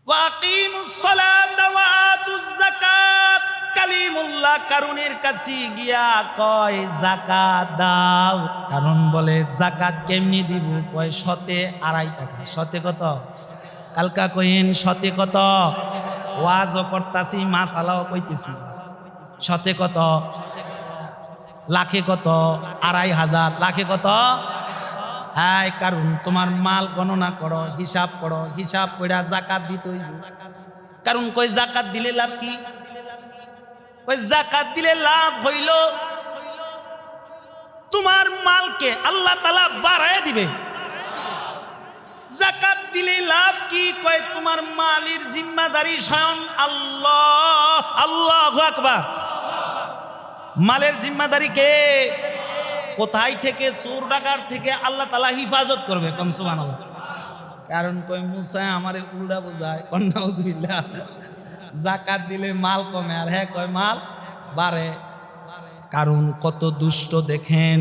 ওয়াকিমুস সালাতা ওয়া আতুজ যাকাত। কালিমুল্লাহ কারুনের কাছে গিয়া কয় যাকাত দাও। কারণ বলে যাকাত কেমনি দিব? কয় শতে 2.5 টাকা। শতে কত? কালকা কইন শতে কত? ওয়াজও করতাছি, মাসালাও কইতেছি। শতে কত? লাখে কত? 2,500। লাখে কত? হ্যাঁ, কারণ তোমার মাল গণনা করো, হিসাব করো, হিসাব কইরা যাকাত দিতে হইব। কারণ কই যাকাত দিলে লাভ কি? কই যাকাত দিলে লাভ হইল তোমার মালকে আল্লাহ তাআলা বাড়ায় দিবে। যাকাত দিলে লাভ কি? কয় তোমার মালের জিম্মাদারি স্বয়ং আল্লাহ। আল্লাহু আকবার। মালের জিম্মাদারি কে? কোথায় থেকে? চোর ডাকাত থেকে আল্লাহ তাআলা হিফাজত করবে। কোন সুবহানাল্লাহ। কারণ কই মুসা আমারে উল্টা বোঝায়, নাউজুবিল্লাহ। যাকাত দিলে মাল কমে, আর হ্যাঁ কয় মাল বাড়ে। কারণ কত দুষ্ট দেখেন।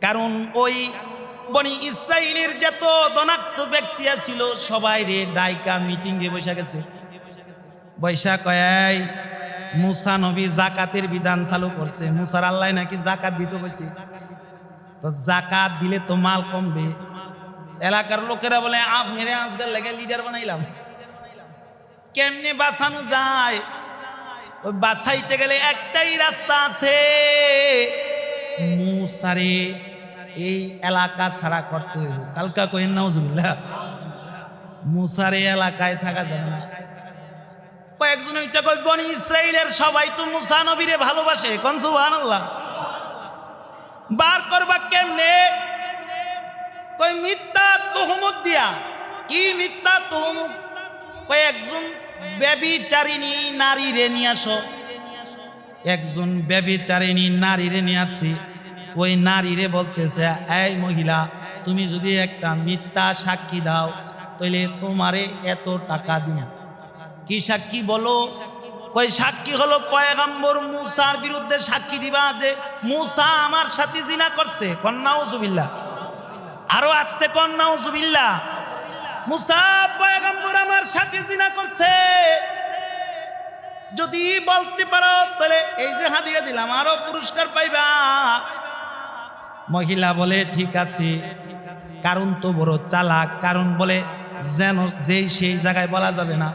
কারণ ওই বনি ইসরাইলের যত দনাক্ত ব্যক্তি ছিল সবাই রে ডাইকা মিটিং এ বসে গেছে। বৈশা কয় মুসা নবী যাকাতের বিধান চালু করছে। মুসার আল্লাহ নাকি যাকাত দিতে কইছে, তো যাকাত দিলে তো মাল কমবে। এলাকার লোকেরা বলে আপনারে আজকাল লেগে লিডার বানাইলাম। কেমনে বাঁচানো যায়? ওই বাঁচাইতে গেলে একটাই রাস্তা আছে, মুসারে এই এলাকা ছাড়া করতে হইব। কালকা কইন নাউজুবিল্লাহ। মুসারে এলাকায় থাকা যাবে না। কয়েকজন ওইটা কই বনি ইসরাইলের সবাই তো মুসা নবীরে ভালোবাসে। কোন সুবহানাল্লাহ। বার করবা কেমনে? কই মিথ্যা তুহমত দিয়া। কি মিথ্যা তুহমত? কই একজন ব্যভিচারিণী নারী রে নিয়ে আসো। একজন ব্যভিচারিণী নারী রে নিয়ে আসছি। ওই নারী রে বলতেছে, এই মহিলা, তুমি যদি একটা মিথ্যা সাক্ষী দাও তাহলে তোমারে এত টাকা দিব। কি সাক্ষী বলো? কই সাক্ষী হলো পয়গম্বর মুসার বিরুদ্ধে সাক্ষী দিবা যে মুসা আমার সাথে জিনা করছে। কোন নাউজুবিল্লাহ। আরো আসছে কোন নাউজুবিল্লাহ। মুসা পয়গম্বর আমার সাথে জিনা করছে। যদি বলতে পারো তাহলে এই যে হাদিয়া দিলাম, আরো পুরস্কার পাইবা। মহিলা বলে ঠিক আছে। কারণ তো বড় চালাক। কারণ বলে যেন যেই সেই জায়গায় বলা যাবে না।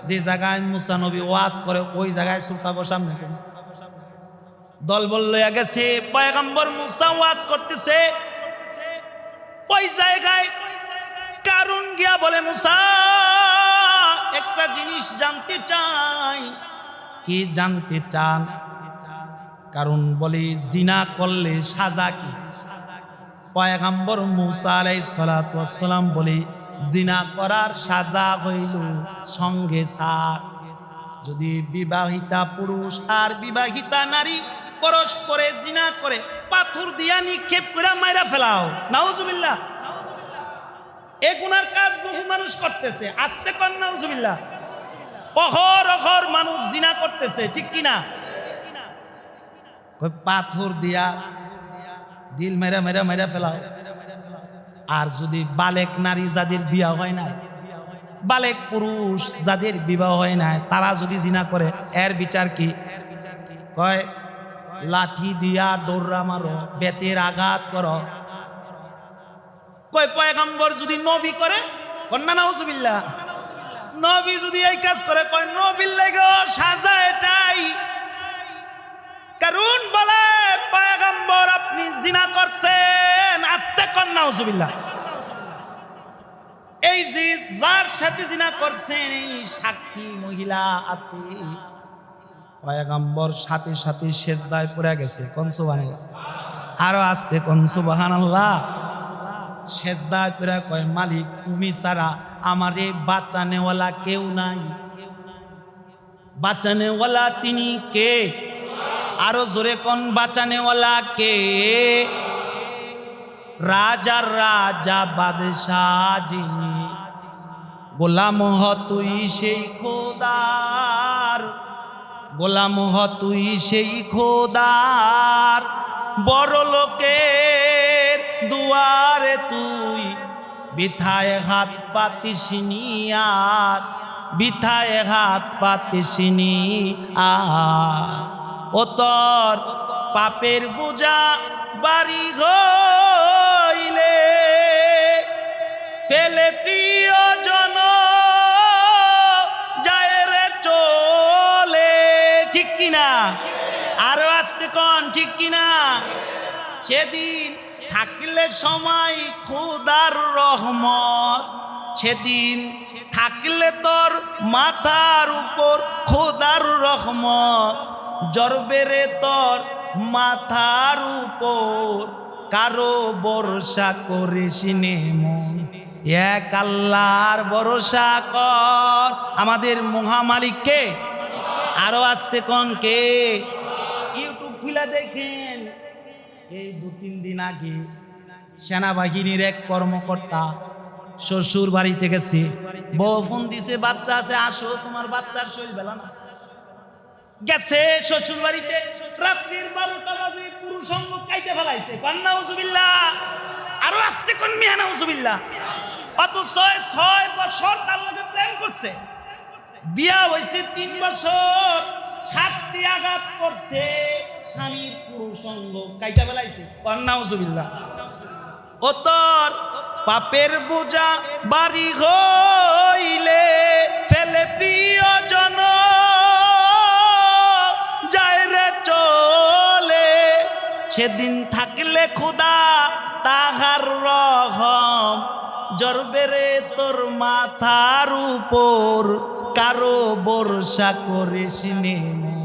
যে জায়গায় মুসা নবী ওয়াজ করে ওই জায়গায় সুলতাবো সামনে। দলবল লইয়া গেছে, পয়গম্বর মুসা ওয়াজ করতেছে। ওই জায়গায় কারণ গিয়া বলে, মুসা একটা জিনিস জানতে চাই। কি জানতে চান? কারণ বলে জিনা করলে সাজা কি? পয়গম্বর মুসা আলাইহিস সালাতু ওয়াস সালাম বলে জিনা করার সাজা হইল সঙ্গে সাথ। যদি বিবাহিতা পুরুষ আর বিবাহিতা নারী পরস্পরে জিনা করে পাথর দিয়া নিক্ষেপ করে মাইরা ফেলাও। নাউজুবিল্লাহ। এই গুনার কাজ বহু মানুষ করতেছে। আস্তে কর নাউজুবিল্লাহ। অহরহ মানুষ জিনা করতেছে, ঠিক কিনা? পাথর দিয়া দিল মেরা মেরা মেরা ফেলাও। আর যদি বালেক নারী যাদের বিয়া হয় নাই, বালেক পুরুষ যাদের বিবাহ হয় নাই, তারা যদি জিনা করে এর বিচার কি? কয় লাঠি দিয়া দৌড়া মারো, বেতের আঘাত করো। কয় পয়গম্বর যদি নবী করে, কন্যা নাউজুবিল্লাহ, নবী যদি এই কাজ করে, কয় নবীর লাগো সাজা এটাই। কারণ বলে পয়গম্বর আপনি জিনা করছেন। আস্তে কর নাউজুবিল্লাহ। এই যে যার সাথে জিনা করছেন এই সাক্ষী মহিলা আছে। পয়গম্বর সাথে সাথে সেজদায় পড়ে গেছে। কোন সুবহানাল্লাহ। আরো আস্তে কোন সুবহানাল্লাহ। সেজদায় পড়ে কয়, মালিক তুমি ছাড়া আমারে বাঁচানেওয়ালা কেউ নাই। বাঁচানেওয়ালা তিনি কে? আরো জোরে কোন বাঁচানেওয়ালা কে? রাজার রাজা বাদশাহ যিনি, গোলাম হ তুই সেই খোদার। গোলাম হ তুই সেই খোদার। বড় লোকের দুয়ারে তুই বিথায় হাত পাতিসিনি আর, বিথায় হাত পাতিসিনি আর। ও তোর পাপের বোঝা বাড়ি গইলে ফেলে প্রিয়জন যায় রে চলে, ঠিক কিনা? আরো আসতে কোন ঠিক কিনা? সেদিন থাকলে সময় খোদার রহমত, সেদিন থাকলে তোর মাথার উপর খোদার রহমত, জরবে রে তোর মাথার উপর, কারো ভরসা করিস নে মন, এক আল্লাহর ভরসা কর। আমাদের মহামালিককে আরো আসতে কোন কে? ইউটিউব খুলে দেখেন, এই 2-3 দিন আগে সেনাবাহিনীর এক কর্মকর্তা শ্বশুর বাড়িতে গেছে, বউ ফোন দিছে, বাচ্চা আছে, আসো তোমার বাচ্চার শরীর বেলা না। গেছে শ্বশুর বাড়িতে, রাত্রির 12টা বাজে পুরুষ অঙ্গ কাইতে ফেলাইছে। নাউজুবিল্লাহ, আরো আসতে কোন মিয়া নাউজুবিল্লাহ। অত 6 বছর তার লগে প্রেম করছে, বিয়া হয়েছে 3 বছর, 7টি আঘাত করছে, স্বামীর পুরুষ অঙ্গ কাইতে ফেলাইছে। নাউজুবিল্লাহ। ও তোর পাপের বোঝা বাড়ি হইলে ফেলে প্রিয়জন যায় রে চলে, সেদিন থাকলে খোদা তাহার রহম, জরবে রে তোর মাথার উপর, কারো ভরসা করিস নে মন,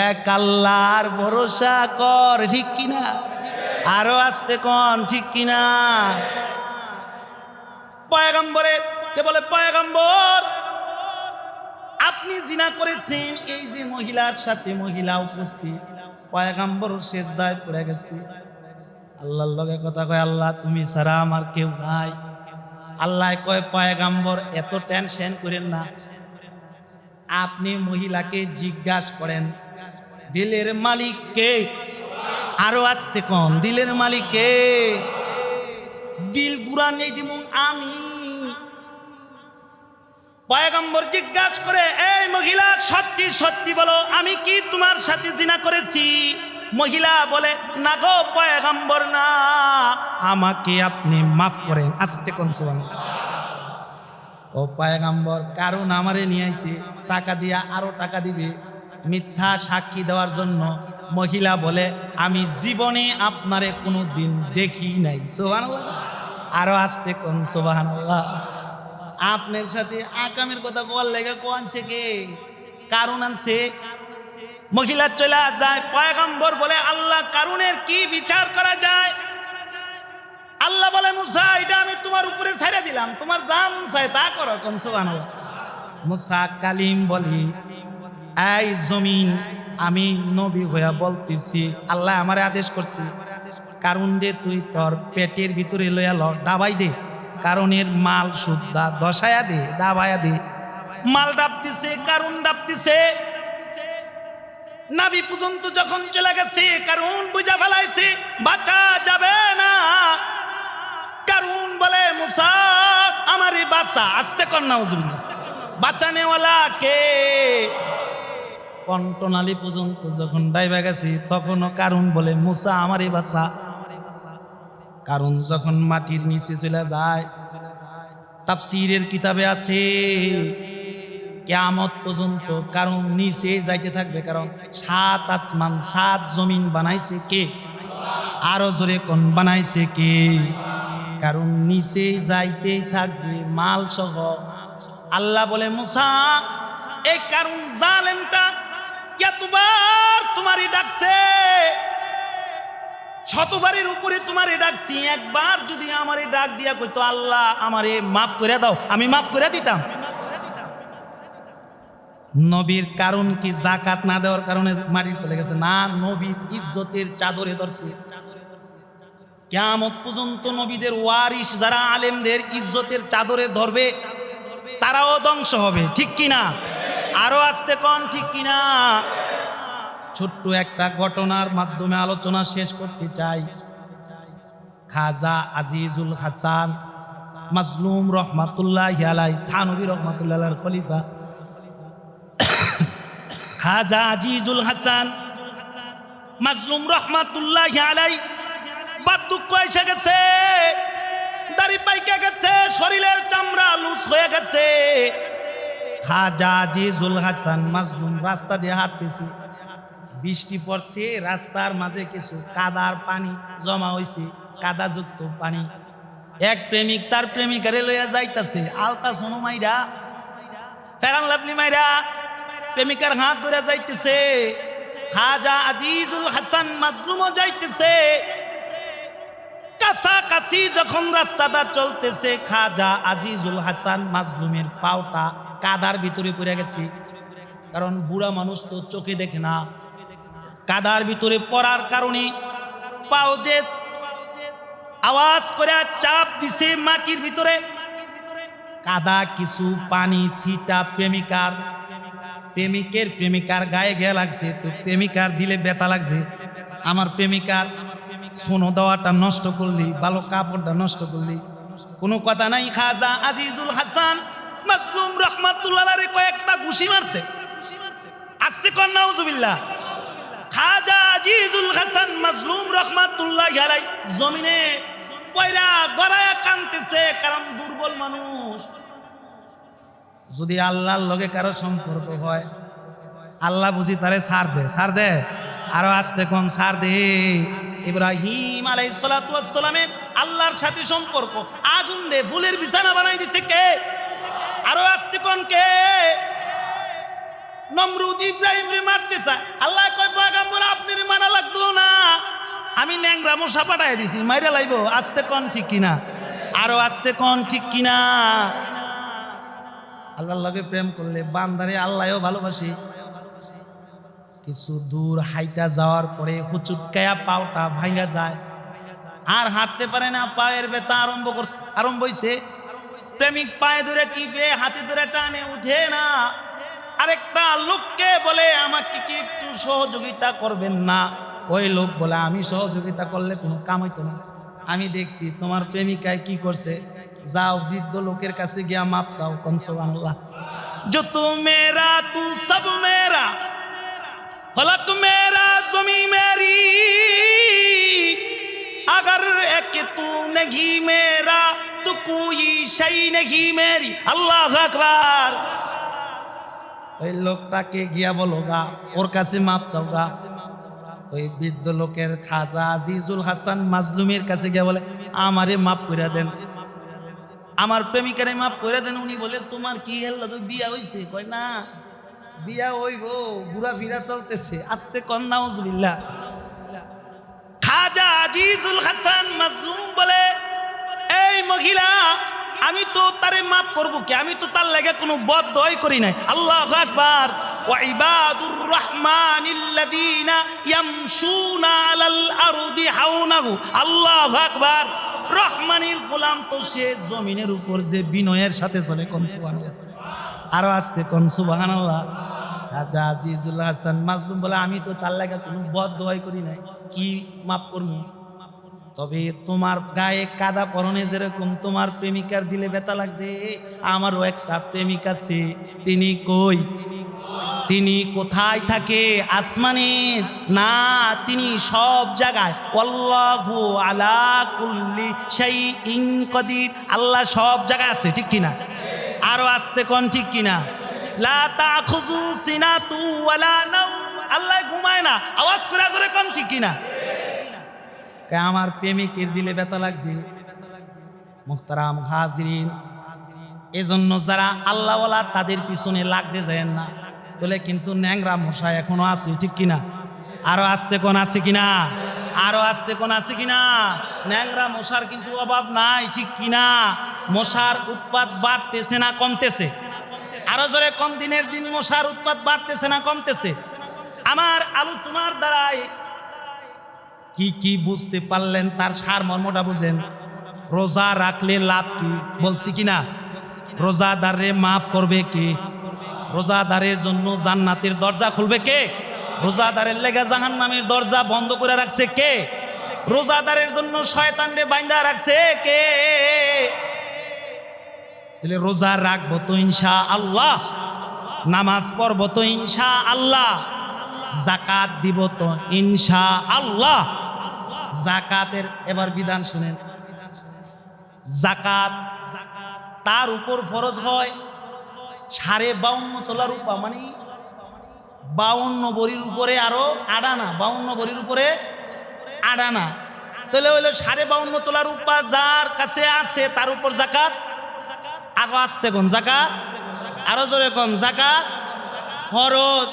এক আল্লাহর ভরসা কর, ঠিক কিনা? আরো আসতে কোন ঠিক কিনা? পয়গম্বরের কে বলে, পয়গম্বর আপনি জিনা করেছেন, এই যে মহিলার সাথে মহিলা উপস্থিত, পয়গম্বর সেজদায় পড়ে গেছে, আল্লাহর লগে কথা কয়, আল্লাহ তুমি ছাড়া আমার কেউ নাই। আল্লাহ কয়, পয়গম্বর এত টেনশন করেন না, আপনি মহিলাকে জিজ্ঞাসা করেন দিলের মালিক কে? আরো আসতে কোন, দিলের মালিক কে? দিল গুড়া নেই দিমু আমি। পয়গম্বর জিজ্ঞাসা করে, এই মহিলা সত্যি সত্যি বলো, আমি কি তোমার সাথে জিনা করেছি? মহিলা বলে, না গো পয়গম্বর না, আমাকে আপনি মাফ করেন। আসতে কোন সুবহানাল্লাহ। ও পয়গম্বর, কারণ আমারে নিয়ে আইছে, টাকা দিয়া আরো টাকা দিবে মিথ্যা সাক্ষী দেওয়ার জন্য। মহিলা বলে, আমি জীবনে আপনারে কোনো দিন দেখি নাই। সুবহানাল্লাহ। আরো আসতে কোন সুবহানাল্লাহ। আপনার সাথে আকামের কথা বল লেগে কোয়ানছে কে? কারণ আনছে। মহিলা চলে যায়, পয়গম্বর বলে, আল্লাহ কারণের কি বিচার করা যায়? আল্লাহ বলে, মুসা এটা আমি তোমার উপরে ছেড়ে দিলাম, তোমার জান চাই তা করো। কোন সুবহানাল্লাহ। মুসা কালিম বলি, এই জমিন আমি নবী হইয়া বলতেছি, আল্লাহ আমারে আদেশ করছি, কারণ দে তুই তোর পেটের ভিতরে লইয়া ল, ডাবাই দে, কারণের মাল সুদ্ধা দশায়া দে, ডাবায়া দে। মাল ডাবতেছে, কারণ ডাবতেছে, নাবি পর্যন্ত যখন চলে গেছে, কারণ বুঝা ফেলাইছে বাঁচা যাবে না। কারণ বলে, মুসা আমারই বাচ্চা। আসতে কর নাউজুবিল্লাহ। বাঁচানেওয়ালা কে? কণ্ঠনালী পর্যন্ত যখন ডাইবা গেছে, তখনও কারণ বলে, মুসা আমারই বাচ্চা। কারণ যখন মাটির নিচে চলে যায়, তাফসীরের কিতাবে আছে কিয়ামত পর্যন্ত কারণ নিচে যাইতে থাকবে। কারণ 7 আসমান 7 জমিন বানাইছে কে? আরো জোরে কোন বানাইছে কে? কারণ নিচে যাইতেই থাকবে মাল সহ। আল্লাহ বলে, মুসা এই কারণ জালেমটা কতবার তোমারই ডাকছে, শতবারের উপরে তোমারে ডাকছি, একবার যদি আমারে ডাক দিয়া কইতো আল্লাহ আমারে মাফ করে দাও, আমি মাফ করে দিতাম। নবীর কারণ কি যাকাত না দেওয়ার কারণে মাটির তলে গেছে? না, নবীর ইজ্জতের চাদরে ধরছে। কিয়ামত পর্যন্ত নবীদের ওয়ারিস যারা আলেমদের ইজ্জতের চাদরে ধরবে, তারাও ধ্বংস হবে। ঠিক কিনা? আরো আসতে কোন ঠিক কিনা? ছোট্ট একটা ঘটনার মাধ্যমে আলোচনা শেষ করতে চাই। খাজা আজিজুল হাসান মাজলুম রহমাতুল্লাহি আলাইহি থানভী রহমাতুল্লাহ আলাইহির খলিফা খাজা আজিজুল হাসান মাজলুম রহমাতুল্লাহি আলাইহি বার্ধক্য এসে গেছে, দাড়ি পাইকে গেছে, শরীরের চামড়া লুজ হয়ে গেছে। খাজা আজিজুল হাসান মাজলুম রাস্তা দিয়ে হাঁটতেছে, বৃষ্টি পড়ছে, রাস্তার মাঝে কিছু কাদার পানি জমা হয়েছে, কাদাযুক্ত পানি। এক প্রেমিক তার প্রেমিকারে লইয়া যাইতাছে, আলতা সোনো মাইরা ফেরান লাভলি মাইরা প্রেমিকার হাত ধরে যাইতেছে। খাজা আজিজুল হাসান মাজলুমও যাইতেছে, কাছাকাছি যখন রাস্তাটা চলতেছে, খাজা আজিজুল হাসান মাজলুমের পাওটা কাদার ভিতরে পড়ে গেছে। কারণ বুড়া মানুষ তো চোখে দেখে না, কাদার ভিতরে পড়ার কারণে পাও যে আওয়াজ করে চাপ দিছে মাটির ভিতরে, কাদা কিছু পানি ছিটা প্রেমিকার গায়ে গিয়ে লাগছে। তো প্রেমিকার দিলে ব্যথা লাগছে, আমার প্রেমিকার সোনো দেওয়াটা নষ্ট করলি, ভালো কাপড়টা নষ্ট করলি, কোনো কথা নাই। খাজা আজিজুল হাসান মাজলুম রহমাতুল্লাহ আলাইহি কয়েকটা ঘুষি মারছে, আস্তে কর নাউজুবিল্লাহ। খাজা আজিজুল হাসান মাজলুম রহমাতুল্লাহি আলাইহি জমিনে পয়রা গড়ায়া কাঁদতেছে, কারণ দুর্বল মানুষ। যদি আল্লাহর লগে কারো সম্পর্ক হয়, আল্লাহ বুঝি তারে ছাড় দে আরো আস্তে কোন ছাড় দে। ইব্রাহিম আলাইহিস সালাতু ওয়াস সালামের আল্লাহর সাথে সম্পর্ক আগুন দে ফুলের বিছানা বানাই দিছে কে? আরো আস্তে কোন কে? নমরুদ ইব্রাহিমরে মারতে চায়, আল্লাহ কয় পয়গম্বর আপনারে মারা লাগতো না, আমি ন্যাংরা মশা পাঠায় দিছি, মাইরা লাইব। আস্তে কোন ঠিক কিনা? আরো আস্তে কোন ঠিক কিনা? আল্লাহর লগে প্রেম করলে বান্দারে আল্লাহও ভালোবাসে। কিছু দূর হাইটা যাওয়ার পরে হুচুটকায়া পাওটা ভাঙা যায়, আর হাঁটতে পারে না, পায়ের ব্যথা আরম্ভ হইছে। প্রেমিক পায়ে ধরে টিপে হাতে ধরে টানে, উঠে না। আরেকটা লোককে বলে আমাকে কি একটু সহযোগিতা করবেন না? ওই লোক বলে আমি সহযোগিতা করলে কোনো কাম হইতো না, আমি দেখছি তোমার প্রেমিকায় কি করছে, যাও বৃদ্ধ লোকের কাছে গিয়া মাপ চাও। কোন সুবহানাল্লাহ। जो तू मेरा तू सब मेरा, फलक मेरा ज़मीं मेरी, अगर एक तू नहीं मेरा तो कोई शै नहीं मेरी। अल्लाहु আকবার। ওই লোকটাকে গিয়া বলোগা, ওর কাছে মাপ চাওগা। ওই বৃদ্ধ লোকের খাজা আজিজুল হাসান মাজলুমের কাছে গিয়া বলে আমারে মাপ করে দেন, আমার প্রেমিকারে মাপ করে দেন। উনি বলে তোমার কি হলো, বিয়া হইছে? কয় না, বিয়া হইব, ঘুরা ফিরা চলতেছে। আস্তে কন নাউজুবিল্লাহ। খাজা আজিজুল হাসান মাজলুম বলে এই মহিলা, আমি তো তারে মাপ করব কি, আমি তো তার লাগে কোনো বদদয় করি নাই। আল্লাহু আকবার। ওয়া ইবাদুর রহমানিল্লাযীনা ইয়ামশুনা আলাল আরদি হাওনাহু। আল্লাহু আকবার। রহমানির গোলাম তো সে জমিনের উপর যে বিনয়ের সাথে চলে। কোন সুবহানাল্লাহ। আরো আস্তে কোন সুবহানাল্লাহ। খাজা আজিজুল হাসান মাজলুম বলে আমি তো তার লাগে কোনো বদদয় করি নাই, কি মাপ করব? তবে তোমার গায়ে কাদা পরনে যেরকম তোমার প্রেমিকার দিলে ব্যথা লাগছে, আমারও একটা প্রেমিক আছে। তিনি কই? তিনি কোথায় থাকে? আসমানে না, তিনি সব জায়গায়। আল্লাহু আলা কুল্লি শাইইন কাদির। আল্লাহ সব জায়গায় আছে, ঠিক কিনা? আরো আস্তে কোন ঠিক কিনা? লা তাখুযু সিনাতু ওয়ালা নাওম। আল্লাহ ঘুমায় না, আওয়াজ করে জোরে কোন ঠিক কিনা? আমার প্রেমিকের দিলে ব্যথা লাগছে। মুহতারাম হাজিরিন, এজন্য যারা আল্লাহওয়ালা তাদের পিছনে লাগতে যায় না, বলে কিন্তু ন্যাংরা মশা এখনো আছে, ঠিক কিনা? আরো আস্তে কোন আছে কিনা? আরো আস্তে কোন আছে কিনা? ন্যাংরা মশার কিন্তু অভাব নাই, ঠিক কিনা? মশার উৎপাত বাড়তেছে না কমতেছে? আরো জোরে কোন, দিনের দিন মশার উৎপাত বাড়তেছে না কমতেছে? আমার আলোচনার দ্বারাই কি কি বুঝতে পারলেন তার সারমর্মটা বুঝেন। রোজা রাখলে লাভ কি বলছি কিনা? রোজাদারে মাফ করবে কে? রোজাদারের জন্য জান্নাতের দরজা খুলবে কে? রোজাদারের লেগে জাহান্নামের দরজা বন্ধ করে রাখছে কে? রোজাদারের জন্য শয়তানরে বাইন্ধা রাখছে কে? তাহলে রোজা রাখবো তো ইনশা আল্লাহ, নামাজ পড়বো তো ইনশা আল্লাহ, জাকাত দিব তো ইনশা আল্লাহ। জাকাতের এবার বিধান শুনেন। জাকাত তার উপর ফরজ হয় 52.5 তোলা রূপা, মানে 52 ভরির উপরে আরো 8 আনা, 52 ভরির উপরে 8 আনা। তাহলে হইলো 52.5 তোলা রূপা যার কাছে আছে তার উপর জাকাত। আরো আসতে কোন জাকাত, আরো জোরে কোন জাকাত ফরজ।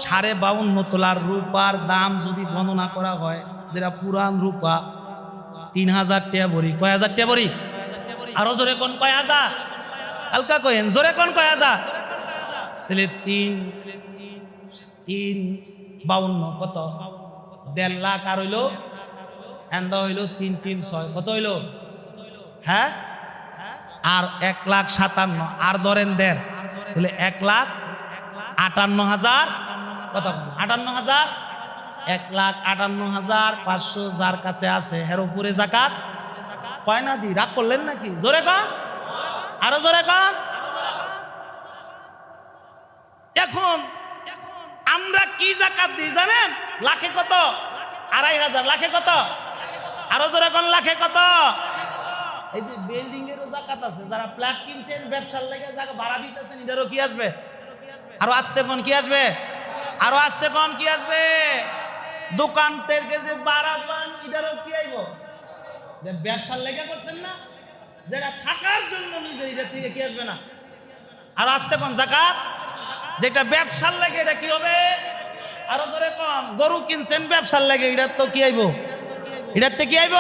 52.5 তোলার রূপার দাম যদি গণনা করা হয়, যেটা পুরান রূপা 3000 টাকা ভরি। কয় হাজার টাকা ভরি? আরো জোরে কোন কয় হাজার? হালকা কয়েন, জোরে কোন কয় হাজার? তাহলে 3 কত? 1.5 লাখ। আর হইলো এন্দা হইলো 3 কত হইলো? হ্যাঁ, আর 1,57,000 আর ধরেন 1.5, তাহলে 1,58,000। কত? 58,000। 1,58,500 যার কাছে আছে এর উপরে জাকাত কয় না দি? রাগ করলেন নাকি? জোরে কন, আরো জোরে কন। এখন আমরা কি জাকাত দিই জানেন? লাখে কত? 2,500। লাখে কত? আরো জোরে কোন লাখে কত? এই যে বিল্ডিং এরও জাকাত আছে, যারা ফ্ল্যাট কিনছেন ব্যবসার লেগে জায়গা ভাড়া দিতেছেন, এটারও কি আসবে? আরো আসতে কোন কি আসবে? আরো আসতে কোন কি আসবে? দোকান থেকে যে ভাড়া পান এটারও কি আইব? ব্যবসার লেগে করছেন না, যেটা থাকার জন্য নিজে, এটা থেকে কি আসবে না? আর আসতে কোন জাকাত যেটা ব্যবসার লেগে, এটা কি হবে? আরো ধরে কম। গরু কিনছেন ব্যবসার লেগে, এটার তো কি আইব? এটার থেকে কি আইব?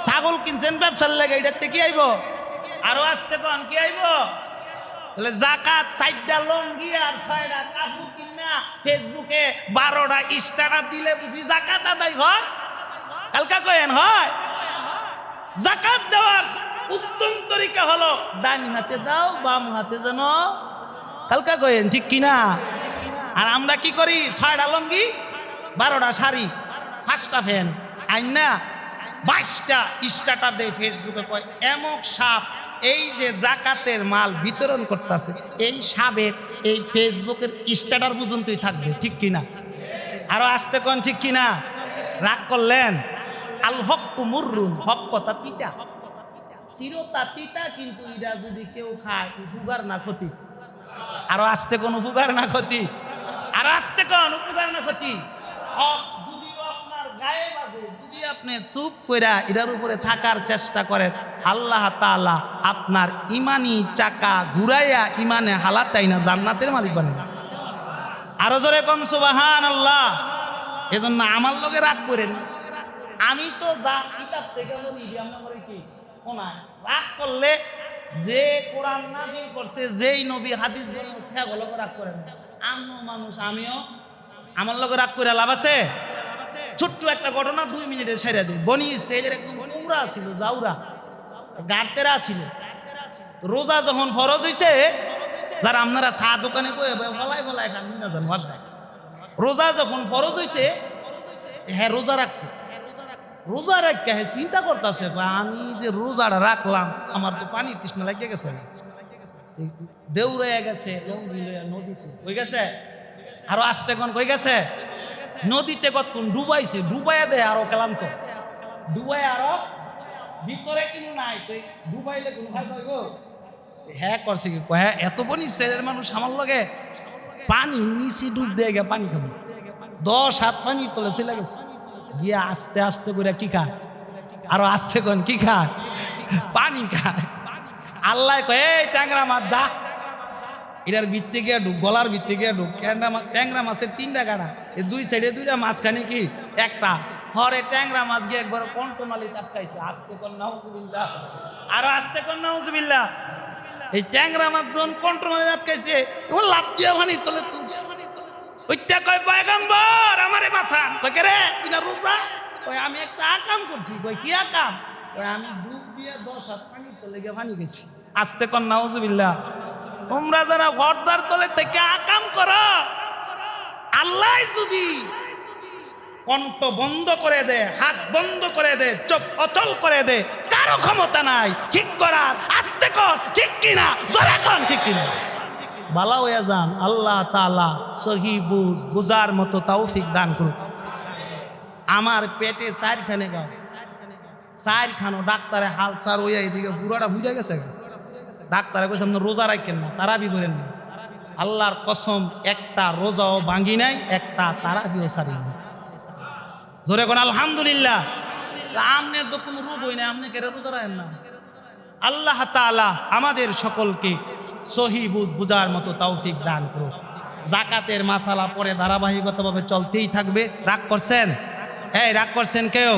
ছাগল কিনছেন ব্যবসার লেগে, এটার থেকে কি আইব? আরো আসতে কোন কি আইব? তাহলে জাকাত 4টা লঙ্গি আর 6টা কাপড় কিনা ফেসবুকে 12টা স্ট্যাটাস দিলে বুঝি জাকাত আদায় হয়? কালকা কয়েন হয়? জাকাত দেওয়ার উত্তম তরিকা হলো ডান হাতে দাও, বাম হাতে যেন। কালকা কয়েন ঠিক কিনা? আর আমরা কি করি? 6টা লঙ্গি, 12টা শাড়ি, 5টা ফ্যান আইন না 22টা স্ট্যাটাস দেয় ফেসবুকে, কয় এমক সাপ এই যে জাকাতের মাল বিতরণ করতেছে, এই সাবের এই ফেসবুকের স্ট্যাটাস পর্যন্তই থাকবে। ঠিক কিনা? আরো আসতে কোন ঠিক কিনা? রাগ করলেন? আল হক মুররুন, হক কথা তিতা, চিরতা তিতা, কিন্তু এটা যদি কেউ খায় উপকার না ক্ষতি? আরো আসতে কোন উপকার না ক্ষতি? আরো আসতে কোন উপকার না ক্ষতি? হক যদিও আপনার গায়ে বাজে, যদি আপনি চুপ কইরা এটার উপরে থাকার চেষ্টা করেন, আল্লাহ তাআলা আপনার ইমানি চাকা ঘুরাইয়া ইমানে হালাতাই না জান্নাতের মালিক বানায়। আরো জোরে কোন সুবহানাল্লাহ। এজন্য আমার লগে রাগ করেন। আমি তো যা কিতাব থেকে বলি আমরা করে কি ওনায় রাগ করলে, যে কোরআন নাজিল করছে, যেই নবী হাদিস বলছে সেগুলো রাগ করেন। আমিও মানুষ, আমিও আমার লগে রাগ করে লাভ আছে? ছোট্ট একটা ঘটনা 2 মিনিটে ছেড়ে দিই। বনি ইসরাইলের একদম কুমড়া ছিল, জাউরা গাড়তেরা ছিল। রোজা যখন ফরজ হইছে, যারা আপনারা চা দোকানে ফলাই ফলাই খান না জান, রোজা যখন ফরজ হইছে, হ্যাঁ রোজা রাখছে। রোজা রাখতে হ্যাঁ চিন্তা করতেছে, আমি যে রোজাটা রাখলাম আমার তো পানি তৃষ্ণা লাগিয়ে গেছে, দেউরে গেছে নদীতে হয়ে গেছে। আরো আসতে কোন কই গেছে? নদীতে কতক্ষণ ডুবাইছে, ডুবাইয়া দেয় আরো ক্লান্ত, ডুবাই আরো ভিতরে কিন্তু নাই, ডুবাইলে কোন ভাই হইব? হ্যাঁ করছে কি? হ্যাঁ এত বনি ছেলের মানুষ আমার লগে পানি নিচে ডুব দিয়ে গে পানি খাবো, 10 হাত পানির তলে চলে গেছে। গিয়ে আস্তে আস্তে করে কি খায়? আরো আস্তে কোন কি খায়? পানি খায়। আল্লাহ কয় এই ট্যাংরা মাছ যা, এটার ভিত্তি গিয়ে ঢুক, গলার ভিত্তি গিয়ে ঢুক। ট্যাংরা মাছের 3টা গাড়া, এই 2 সাইডে 2টা মাঝখানে কি একটা। হরে ট্যাংরা মাছ গিয়ে একবার কন্ট্রোনালি আটকাইছে। আস্তে কোন নাউজুবিল্লাহ, আরো আস্তে কোন নাউজুবিল্লাহ। এই ট্যাংরা মাছ যখন কন্ট্রোনালি আটকাইছে, ও লাফ দিয়ে পানির তলে তুলছে। ওইটা কয় পয়গম্বর আমারে বাঁচান। কয় কে রে? এটা রোজা। কয় আমি একটা আকাম করছি। কয় কি আকাম? কয় আমি ডুব দিয়ে 10 হাত পানির তলে গিয়ে পানি গেছি। আস্তে কোন নাউজুবিল্লাহ। তোমরা যারা ঘরদার তলে থেকে আকাম করো, আল্লাহ যদি কণ্ঠ বন্ধ করে দে, হাত বন্ধ করে দে, চোখ অচল করে দে, কারো ক্ষমতা নাই ঠিক করার। আস্তে আস্তে কর ঠিক কিনা, জোরে কর ঠিক কিনা। বালা হইয়া যান, আল্লাহ তাআলা সহি বুঝার মতো তৌফিক দান করুন। আমার পেটে চারখানে গাও, চারখানো ডাক্তারে হাল চার হইয়া এদিকে বুড়াটা বুঝে গেছে। ডাক্তারে কইছে আপনি রোজা রাখেন না, তারাবি করেন না। আল্লাহর কসম একটা রোজাও ভাঙি নাই, একটা তারাবিও ছাড়ি নাই। জোরে কোন আলহামদুলিল্লাহ। আমনের তো কোনো রোগ হই না, আপনি কেন রোজা রাখেন না? আল্লাহ তাআলা আমাদের সকলকে সহি বুঝার মতো তৌফিক দান করুন। যাকাতের মাসালা পরে ধারাবাহিকতাভাবে চলতেই থাকবে। রাগ করছেন? এই রাগ করছেন কেউ?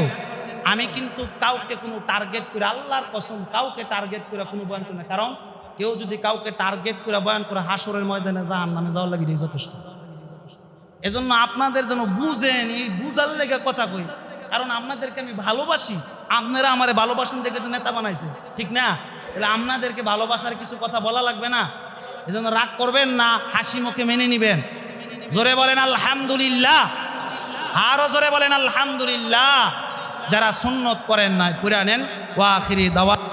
আমি কিন্তু কাউকে কোনো টার্গেট করে, আল্লাহর কসম কাউকে টার্গেট করে কোনো বয়ান করি না। কারণ কেউ যদি কাউকে টার্গেট করে বয়ান করে হাসরের ময়দানে জাহান্নামে যাওয়ার লাগি যথেষ্ট। এজন্য আপনাদের যেন বুঝেন, এই বুঝার লেগে কথা কই। কারণ আপনাদেরকে আমি ভালোবাসি, আপনারা আমারে ভালোবাসেন দেখে তো নেতা বানাইছে, ঠিক না? তাহলে আপনাদেরকে ভালোবাসার কিছু কথা বলা লাগবে না? এজন্য রাগ করবেন না, হাসি মুখে মেনে নিবেন। জোরে বলেন আলহামদুলিল্লাহ, আরো জোরে বলেন আলহামদুলিল্লাহ। যারা সুন্নত পড়েন নাই পুরা নেন। ওয়া আখিরি দাওয়া।